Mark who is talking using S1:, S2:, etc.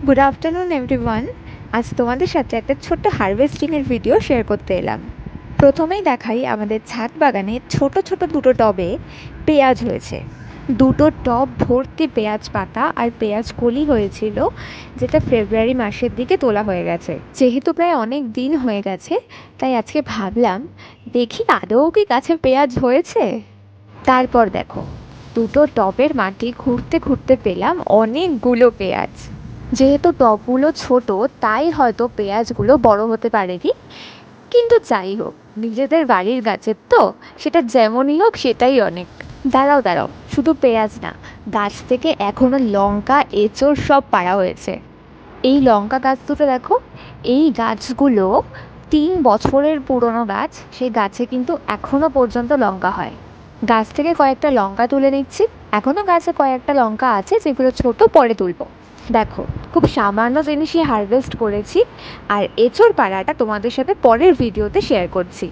S1: Good afternoon everyone. আজ তোমাদের সাথে একটা ছোট্ট হারভেস্টিংয়ের ভিডিও শেয়ার করতে এলাম। প্রথমেই দেখাই আমাদের ছাদ বাগানে ছোট ছোট দুটো টবে পেঁয়াজ হয়েছে। দুটো টব ভর্তি পেঁয়াজ পাতা আর পেঁয়াজ কলি হয়েছিল, যেটা ফেব্রুয়ারি মাসের দিকে তোলা হয়ে গেছে। যেহেতু প্রায় অনেক দিন হয়ে গেছে, তাই আজকে ভাবলাম দেখি আদৌ কি গাছে পেঁয়াজ হয়েছে। তারপর দেখো, দুটো টবের মাটি খুঁড়তে খুঁড়তে পেলাম অনেকগুলো পেঁয়াজ। যেহেতু টবগুলো ছোট, তাই হয়তো পেঁয়াজগুলো বড় হতে পারেনি, কিন্তু যাই হোক, নিজেদের বাড়ির গাছের তো সেটা যেমনই হোক সেটাই অনেক। দাঁড়াও দাঁড়াও, শুধু পেঁয়াজ না, গাছ থেকে এখনো লঙ্কা এঁচড় সব পাড়া হয়েছে। এই লঙ্কা গাছ দুটো দেখো, এই গাছগুলো 3 বছরের পুরনো গাছ। সেই গাছে কিন্তু এখনো পর্যন্ত লঙ্কা হয়। গাছ থেকে কয়েকটা লঙ্কা তুলে নিচ্ছি। এখনো গাছে কয়েকটা লঙ্কা আছে, যেগুলো ছোট, পরে তুলবো। দেখো, খুব সামান্য জিনিসই হারভেস্ট করেছি, আর এঁচড় পাড়াটা তোমাদের সাথে পরের ভিডিওতে শেয়ার করছি।